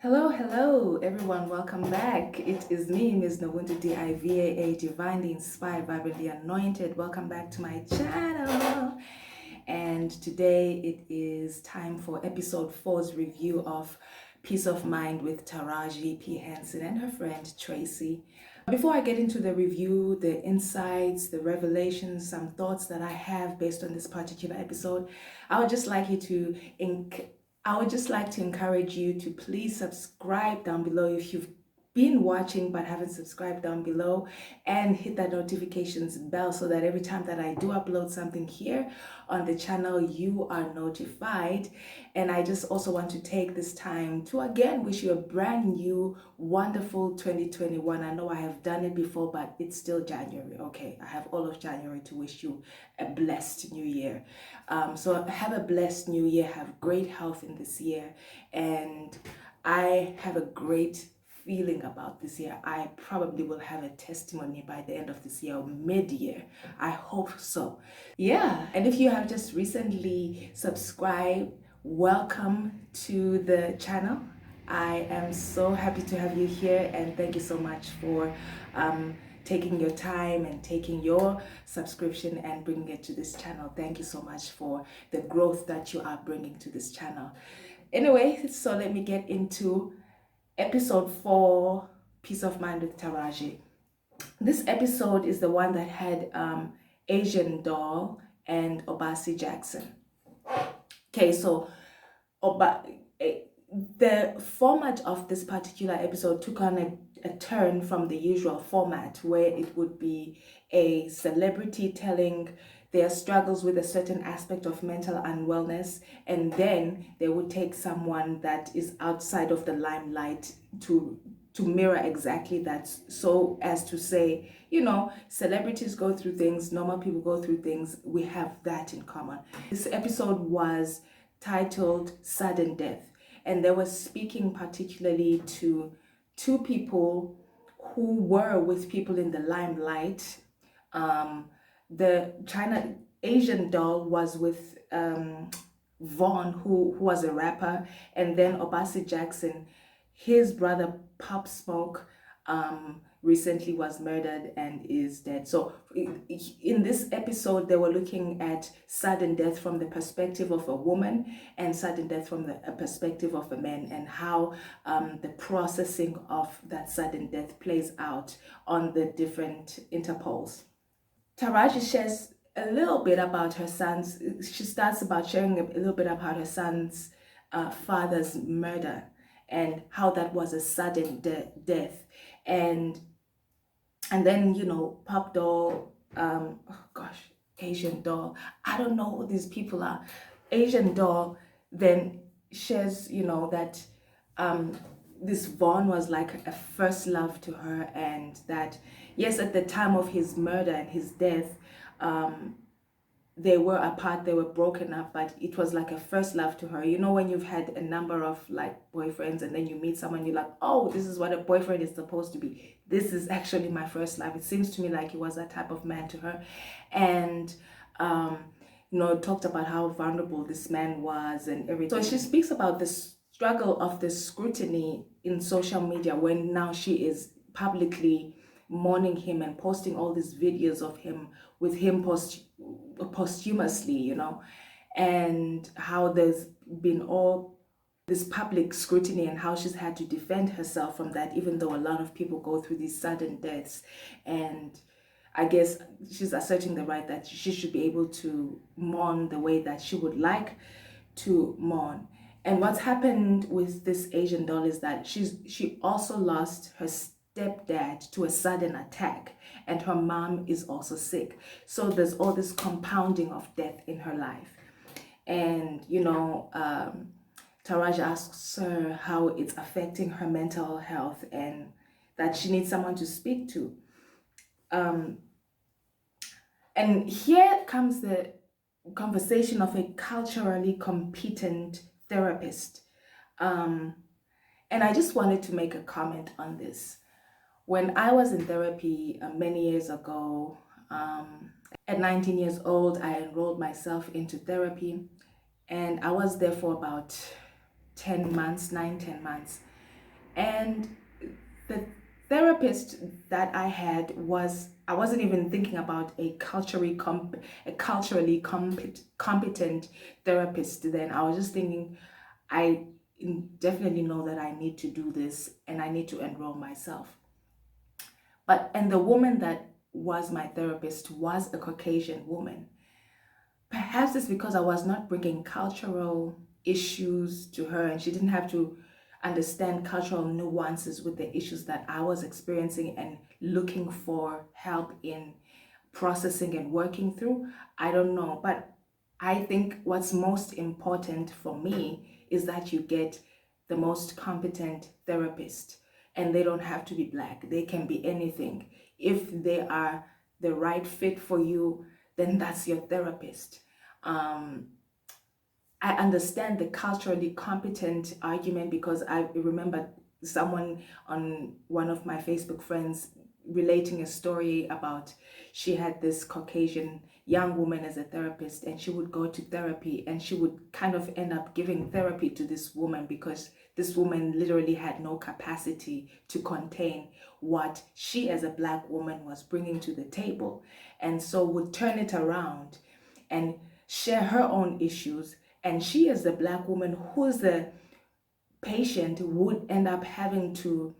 Hello, everyone. Welcome back. It is me, MsNoBuntu, DIVAA, divinely inspired, vibrantly anointed. Welcome back to my channel. And today it is time for episode 4's review of Peace of Mind with Taraji P. Henson and her friend Tracy. Before I get into the review, the insights, the revelations, some thoughts that I have based on this particular episode, I would just like to encourage you to please subscribe down below if you've been watching but haven't subscribed down below, and hit that notifications bell so that every time that I do upload something here on the channel, you are notified. And I just also want to take this time to again wish you a brand new, wonderful 2021. I know I have done it before, but it's still January. Okay, I have all of January to wish you a blessed new year. So have a blessed new year, have great health in this year, and I have a great feeling about this year. I probably will have a testimony by the end of this year or mid-year. I hope so. Yeah, and if you have just recently subscribed, welcome to the channel. I am so happy to have you here, and thank you so much for taking your time and taking your subscription and bringing it to this channel. Thank you so much for the growth that you are bringing to this channel. Anyway, so let me get into episode 4, Peace of Mind with Taraji. This episode is the one that had Asian Doll and Obasi Jackson. Okay, so the format of this particular episode took on a turn from the usual format, where it would be a celebrity telling their struggles with a certain aspect of mental unwellness, and then they would take someone that is outside of the limelight to mirror exactly that, so as to say, you know, celebrities go through things, normal people go through things, we have that in common. This episode was titled Sudden Death, and they were speaking particularly to two people who were with people in the limelight. The Asian Doll was with Vaughn, who was a rapper, and then Obasi Jackson, his brother Pop Smoke, recently was murdered and is dead. So in this episode, they were looking at sudden death from the perspective of a woman and sudden death from the perspective of a man, and how the processing of that sudden death plays out on the different interpoles. Taraji shares a little bit about her son's, she starts about sharing a little bit about her son's father's murder and how that was a sudden death. And then, you know, Pop Doll, Asian Doll, I don't know who these people are. Asian Doll then shares, you know, that this Vaughn was like a first love to her, and that yes, at the time of his murder and his death, they were apart, they were broken up, but it was like a first love to her. You know, when you've had a number of like boyfriends and then you meet someone, you're like, oh, this is what a boyfriend is supposed to be. This is actually my first love. It seems to me like he was that type of man to her. And you know, talked about how vulnerable this man was and everything. So she speaks about the struggle of the scrutiny in social media, when now she is publicly mourning him and posting all these videos of him with him posthumously, you know, and how there's been all this public scrutiny and how she's had to defend herself from that, even though a lot of people go through these sudden deaths. And I guess she's asserting the right that she should be able to mourn the way that she would like to mourn. And what's happened with this Asian Doll is that she also lost her stepdad to a sudden attack, and her mom is also sick. So there's all this compounding of death in her life. And, you know, Taraji asks her how it's affecting her mental health and that she needs someone to speak to. And here comes the conversation of a culturally competent therapist. And I just wanted to make a comment on this. When I was in therapy many years ago, at 19 years old, I enrolled myself into therapy, and I was there for about 10 months, 9-10 months. And the therapist that I had was, I wasn't even thinking about a culturally competent therapist then. I was just thinking, I definitely know that I need to do this and I need to enroll myself. And the woman that was my therapist was a Caucasian woman. Perhaps it's because I was not bringing cultural issues to her and she didn't have to understand cultural nuances with the issues that I was experiencing and looking for help in processing and working through. I don't know, but I think what's most important for me is that you get the most competent therapist, and they don't have to be black. They can be anything. If they are the right fit for you, then that's your therapist. I understand the culturally competent argument because I remember someone on one of my Facebook friends relating a story about she had this Caucasian young woman as a therapist, and she would go to therapy and she would kind of end up giving therapy to this woman because this woman literally had no capacity to contain what she as a black woman was bringing to the table, and so would turn it around and share her own issues. And she, as the black woman who's the patient, would end up having to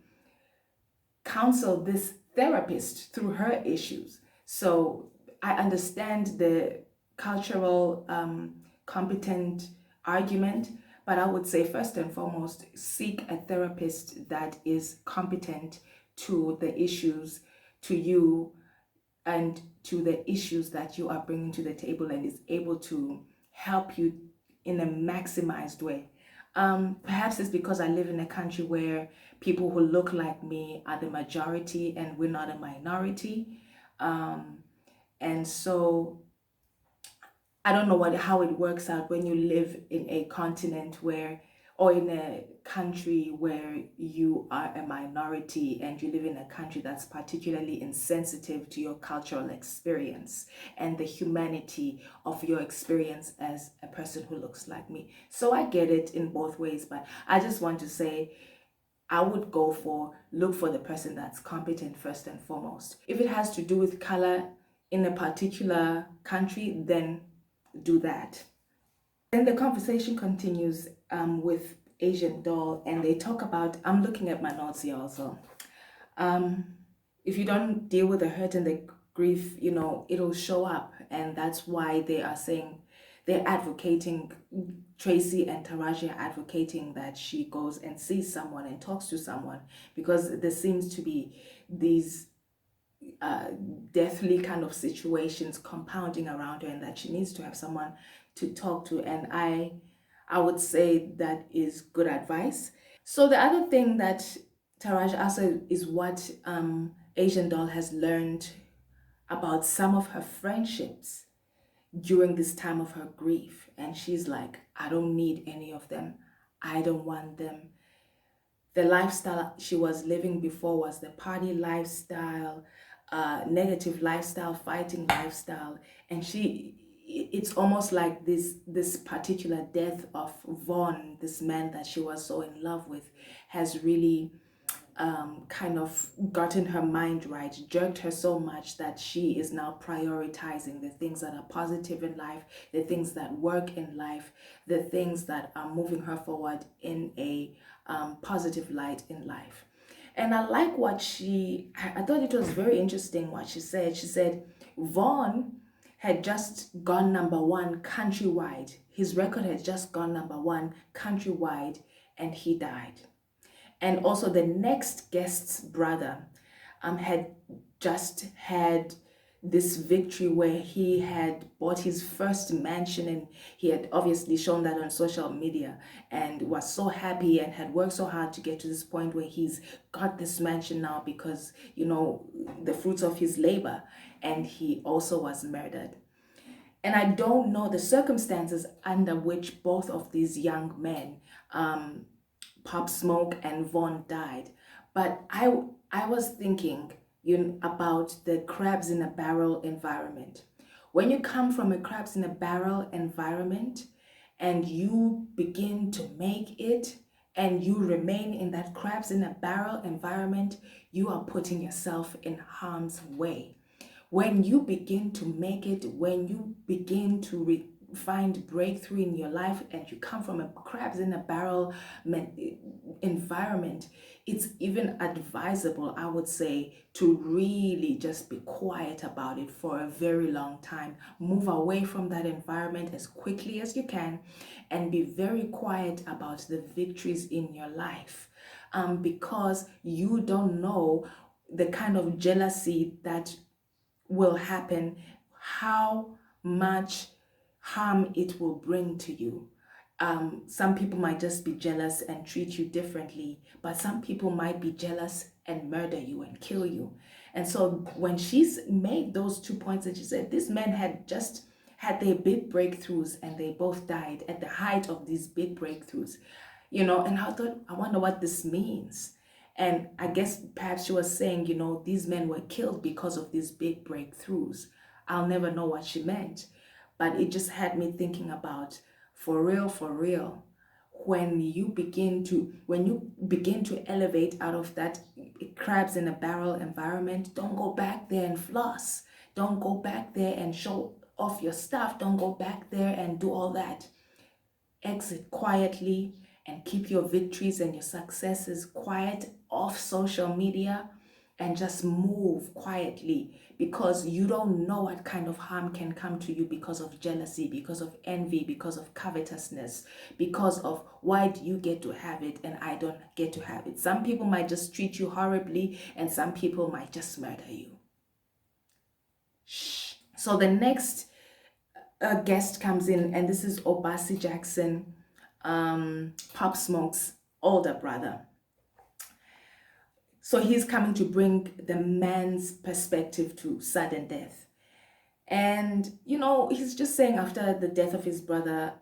counsel this therapist through her issues. So I understand the cultural competent argument, but I would say first and foremost, seek a therapist that is competent to the issues, to you, and to the issues that you are bringing to the table, and is able to help you in a maximized way. Perhaps it's because I live in a country where people who look like me are the majority and we're not a minority. And so I don't know how it works out when you live in a continent where, or in a country where you are a minority and you live in a country that's particularly insensitive to your cultural experience and the humanity of your experience as a person who looks like me. So I get it in both ways, but I just want to say I would look for the person that's competent first and foremost. If it has to do with color in a particular country, then do that. Then the conversation continues with Asian Doll, and they talk about, I'm looking at my notes here also. If you don't deal with the hurt and the grief, it'll show up. And that's why they are saying, they're advocating, Tracy and Taraji are advocating that she goes and sees someone and talks to someone, because there seems to be these deathly kind of situations compounding around her, and that she needs to have someone to talk to. And I would say that is good advice. So the other thing that Taraji also is what Asian Doll has learned about some of her friendships during this time of her grief. And she's like, I don't need any of them. I don't want them. The lifestyle she was living before was the party lifestyle, negative lifestyle, fighting lifestyle. And it's almost like this particular death of Vaughn, this man that she was so in love with, has really kind of gotten her mind right, jerked her so much that she is now prioritizing the things that are positive in life, the things that work in life, the things that are moving her forward in a positive light in life. And I like what I thought it was very interesting what she said. She said, Vaughn had just gone #1 countrywide. His record had just gone #1 countrywide, and he died. And also the next guest's brother had just had this victory where he had bought his first mansion, and he had obviously shown that on social media and was so happy and had worked so hard to get to this point where he's got this mansion now because, the fruits of his labor. And he also was murdered. And I don't know the circumstances under which both of these young men, Pop Smoke and Vaughn, died. But I was thinking about the crabs in a barrel environment. When you come from a crabs in a barrel environment and you begin to make it and you remain in that crabs in a barrel environment, you are putting yourself in harm's way. When you begin to make it, when you begin to find breakthrough in your life, and you come from a crabs in a barrel environment, it's even advisable, I would say, to really just be quiet about it for a very long time. Move away from that environment as quickly as you can and be very quiet about the victories in your life, because you don't know the kind of jealousy that will happen, how much harm it will bring to you. Some people might just be jealous and treat you differently, but some people might be jealous and murder you and kill you. And so when she's made those 2 points that she said, these men had just had their big breakthroughs and they both died at the height of these big breakthroughs, and I thought, I wonder what this means. And I guess perhaps she was saying, these men were killed because of these big breakthroughs. I'll never know what she meant, but it just had me thinking about, for real, when you begin to elevate out of that crabs in a barrel environment, don't go back there and floss. Don't go back there and show off your stuff. Don't go back there and do all that. Exit quietly and keep your victories and your successes quiet off social media, and just move quietly, because you don't know what kind of harm can come to you because of jealousy, because of envy, because of covetousness, because of why do you get to have it and I don't get to have it. Some people might just treat you horribly and some people might just murder you. Shh. So the next guest comes in, and this is Obasi Jackson, Pop Smoke's older brother. So he's coming to bring the man's perspective to sudden death. And, he's just saying after the death of his brother,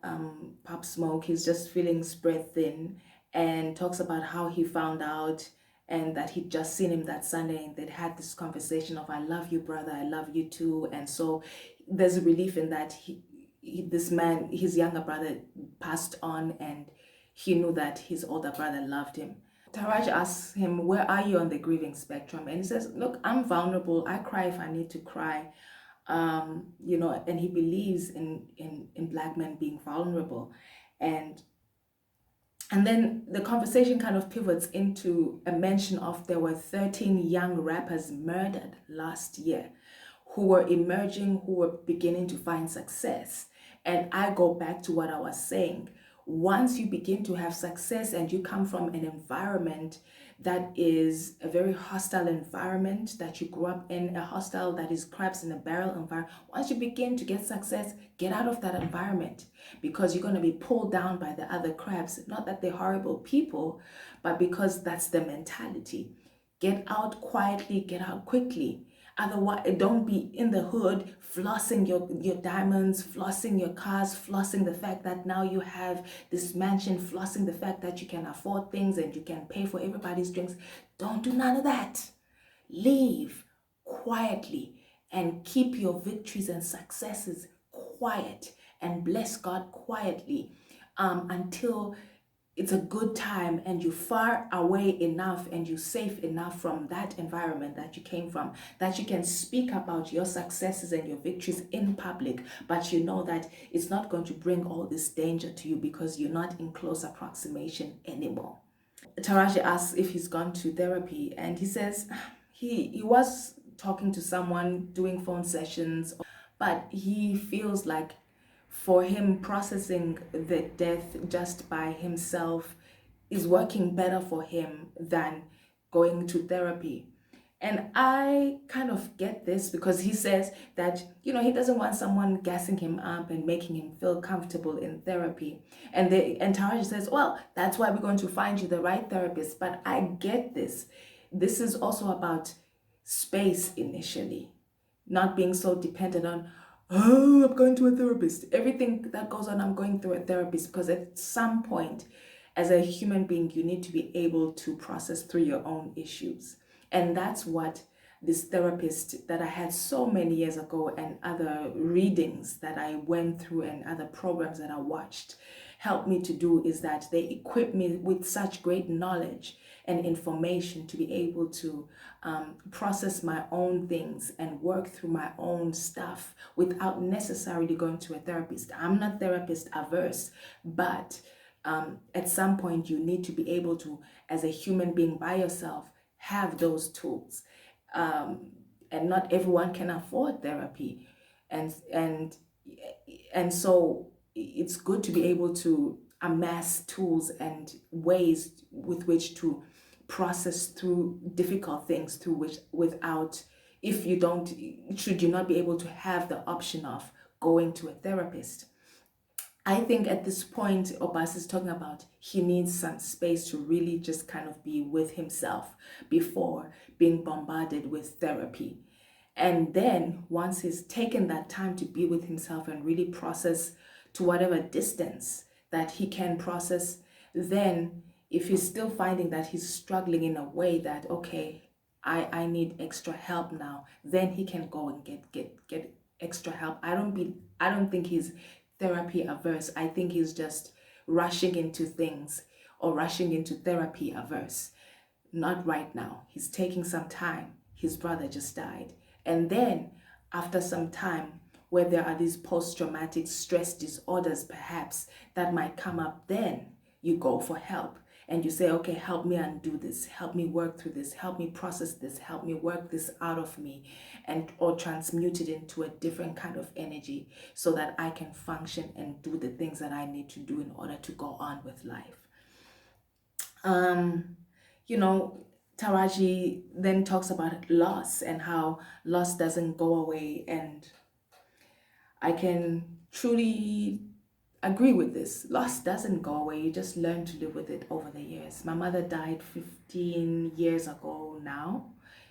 Pop Smoke, he's just feeling spread thin, and talks about how he found out and that he'd just seen him that Sunday, and they'd had this conversation of, I love you, brother, I love you too. And so there's a relief in that this man, his younger brother, passed on, and he knew that his older brother loved him. Taraji asks him, where are you on the grieving spectrum? And he says, look, I'm vulnerable. I cry if I need to cry. And he believes in Black men being vulnerable. And then the conversation kind of pivots into a mention of there were 13 young rappers murdered last year who were emerging, who were beginning to find success. And I go back to what I was saying. Once you begin to have success and you come from an environment that is a very hostile environment that you grew up in, a hostile that is crabs in a barrel environment, once you begin to get success, get out of that environment, because you're going to be pulled down by the other crabs. Not that they're horrible people, but because that's the mentality. Get out quietly, get out quickly. Otherwise, don't be in the hood flossing your diamonds, flossing your cars, flossing the fact that now you have this mansion, flossing the fact that you can afford things and you can pay for everybody's drinks. Don't do none of that. Leave quietly and keep your victories and successes quiet, and bless God quietly until it's a good time and you're far away enough and you're safe enough from that environment that you came from, that you can speak about your successes and your victories in public, but you know that it's not going to bring all this danger to you because you're not in close approximation anymore. Taraji asks if he's gone to therapy, and he says he was talking to someone, doing phone sessions, but he feels like for him, processing the death just by himself is working better for him than going to therapy. And I kind of get this, because he says that, he doesn't want someone gassing him up and making him feel comfortable in therapy. And Taraji says, well, that's why we're going to find you the right therapist. But I get this. This is also about space initially, not being so dependent on, oh, I'm going to a therapist. Everything that goes on, I'm going through a therapist, because at some point, as a human being, you need to be able to process through your own issues. And that's what this therapist that I had so many years ago, and other readings that I went through and other programs that I watched, help me to do is that they equip me with such great knowledge and information to be able to process my own things and work through my own stuff without necessarily going to a therapist. I'm not therapist averse, but at some point you need to be able to, as a human being by yourself, have those tools. And not everyone can afford therapy. And so it's good to be able to amass tools and ways with which to process through difficult things through which without, if you don't, should you not be able to have the option of going to a therapist. I think at this point, Obasi is talking about he needs some space to really just kind of be with himself before being bombarded with therapy. And then once he's taken that time to be with himself and really process to whatever distance that he can process, then if he's still finding that he's struggling in a way that, okay, I need extra help now, then he can go and get extra help. I don't think he's therapy averse. I think he's just rushing into things or rushing into therapy averse. Not right now. He's taking some time. His brother just died. And then after some time, where there are these post-traumatic stress disorders perhaps that might come up, then you go for help and you say, okay, help me undo this, help me work through this, help me process this, help me work this out of me, and or transmute it into a different kind of energy so that I can function and do the things that I need to do in order to go on with life. You know, Taraji then talks about loss and how loss doesn't go away, and I can truly agree with this. Loss doesn't go away. You just learn to live with it over the years. My mother died 15 years ago now,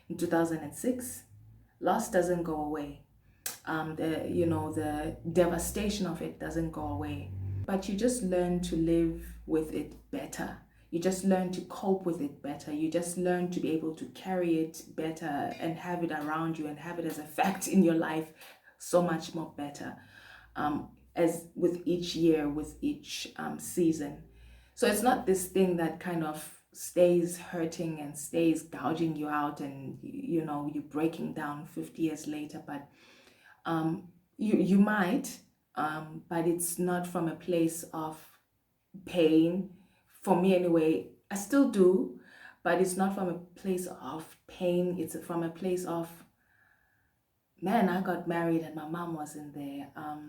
in 2006. Loss doesn't go away. The devastation of it doesn't go away. But you just learn to live with it better. You just learn to cope with it better. You just learn to be able to carry it better and have it around you and have it as a fact in your life so much more better, as with each year, with each season. So it's not this thing that kind of stays hurting and stays gouging you out, and you're breaking down 50 years later. But you might, but it's not from a place of pain. For me anyway, I still do, but it's not from a place of pain. It's from a place of, man, I got married and my mom wasn't there.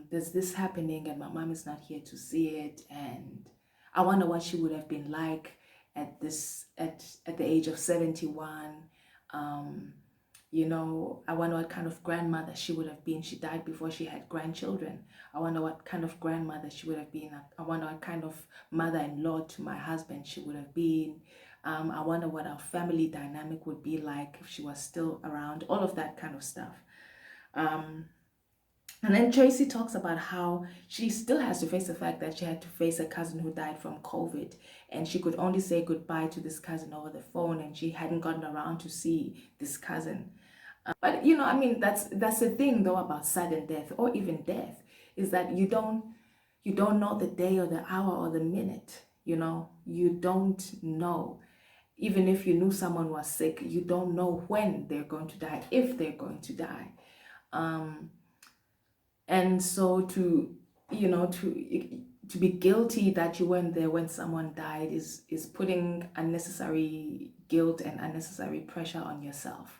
There's this happening and my mom is not here to see it, and I wonder what she would have been like at the age of 71. I wonder what kind of grandmother she would have been. She died before she had grandchildren. I wonder what kind of grandmother she would have been. I wonder what kind of mother-in-law to my husband she would have been. I wonder what our family dynamic would be like if she was still around. All of that kind of stuff. And then Tracy talks about how she still has to face the fact that she had to face a cousin who died from COVID, and she could only say goodbye to this cousin over the phone, and she hadn't gotten around to see this cousin. But that's the thing though about sudden death or even death, is that you don't know the day or the hour or the minute. You don't know. Even if you knew someone was sick, you don't know when they're going to die, if they're going to die. And so to be guilty that you weren't there when someone died is putting unnecessary guilt and unnecessary pressure on yourself.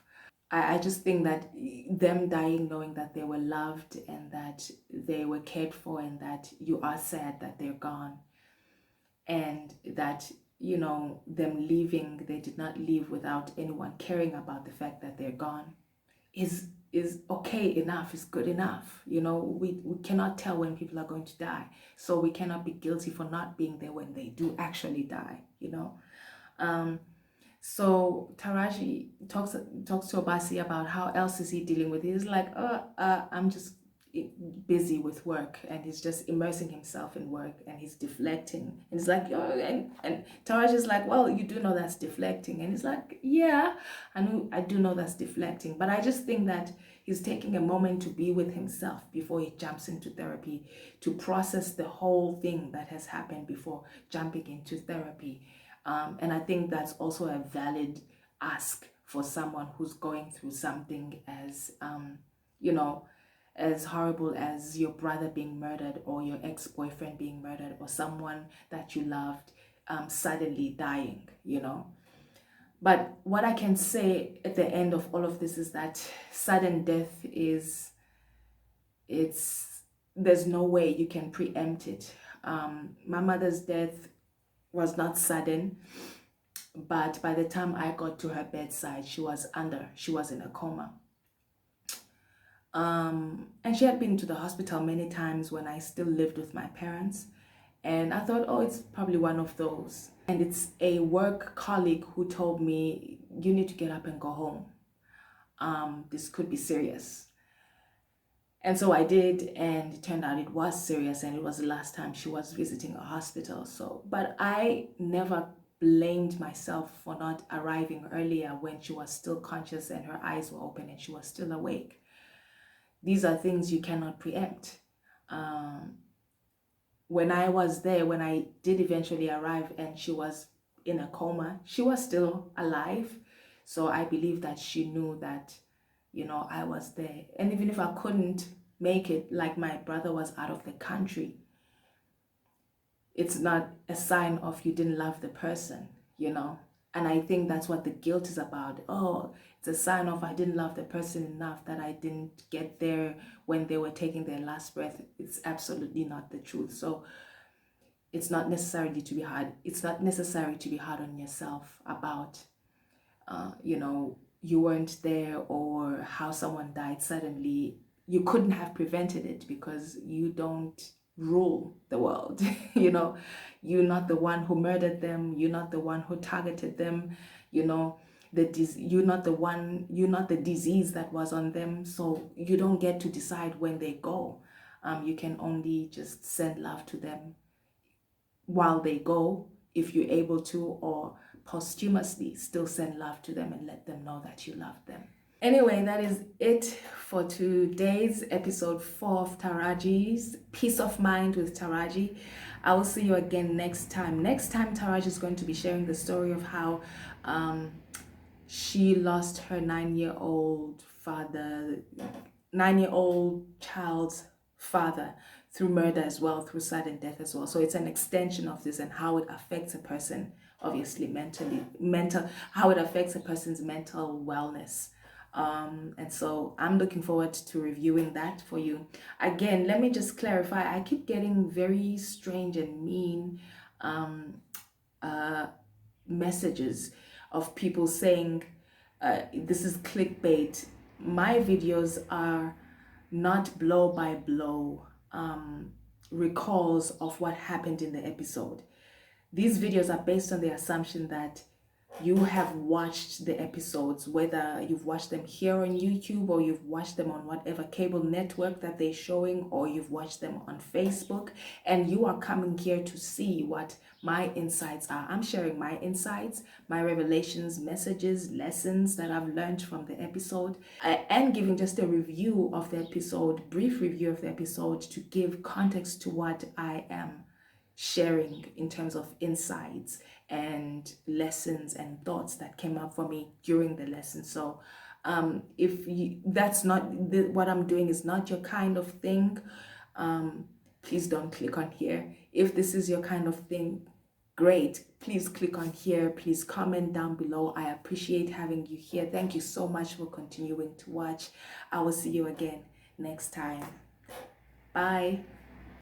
I just think that them dying knowing that they were loved and that they were cared for, and that you are sad that they're gone, and that them leaving, they did not leave without anyone caring about the fact that they're gone, is okay enough, is good enough. We cannot tell when people are going to die, so we cannot be guilty for not being there when they do actually die. So Taraji talks to Obasi about how else is he dealing with it. He's like, I'm just busy with work, and he's just immersing himself in work, and he's deflecting, and it's like, oh, and Taraji is like, well, you do know that's deflecting, and he's like, yeah, I do know that's deflecting, but I just think that he's taking a moment to be with himself before he jumps into therapy, to process the whole thing that has happened before jumping into therapy. And I think that's also a valid ask for someone who's going through something as, as horrible as your brother being murdered, or your ex-boyfriend being murdered, or someone that you loved suddenly dying, But what I can say at the end of all of this is that sudden death there's no way you can preempt it. My mother's death was not sudden, but by the time I got to her bedside, she was in a coma. And she had been to the hospital many times when I still lived with my parents. And I thought, oh, it's probably one of those. And it's a work colleague who told me, you need to get up and go home. This could be serious. And so I did, and it turned out it was serious, and it was the last time she was visiting a hospital. But I never blamed myself for not arriving earlier when she was still conscious and her eyes were open and she was still awake. These are things you cannot preempt. When I was there, when I did eventually arrive and she was in a coma, she was still alive. So I believe that she knew that, I was there. And even if I couldn't make it, like my brother was out of the country, it's not a sign of you didn't love the person, And I think that's what the guilt is about. Oh, it's a sign of I didn't love the person enough that I didn't get there when they were taking their last breath. It's absolutely not the truth. So it's not necessary to be hard. It's not necessary to be hard on yourself about, you weren't there, or how someone died suddenly. You couldn't have prevented it because you don't rule the world. You're not the one who murdered them. You're not the one who targeted them. You're not the disease that was on them. So you don't get to decide when they go. You can only just send love to them while they go, if you're able to, or posthumously still send love to them and let them know that you love them. Anyway, that is it for today's episode 4 of Taraji's Peace of Mind with Taraji. I will see you again next time. Next time, Taraji is going to be sharing the story of how she lost her 9-year-old child's father through murder as well, through sudden death as well. So it's an extension of this, and how it affects a person, obviously how it affects a person's mental wellness. And so I'm looking forward to reviewing that for you. Again, let me just clarify, I keep getting very strange and mean messages of people saying this is clickbait. My videos are not blow by blow recalls of what happened in the episode. These videos are based on the assumption that you have watched the episodes, whether you've watched them here on YouTube, or you've watched them on whatever cable network that they're showing, or you've watched them on Facebook, and you are coming here to see what my insights are. I'm sharing my insights, my revelations, messages, lessons that I've learned from the episode, and giving just a review of the episode, brief review of the episode, to give context to what I am sharing in terms of insights and lessons and thoughts that came up for me during the lesson. So that's not what I'm doing is not your kind of thing, please don't click on here. If this is your kind of thing, great, please click on here. Please comment down below. I appreciate having you here. Thank you so much for continuing to watch. I will see you again next time. Bye.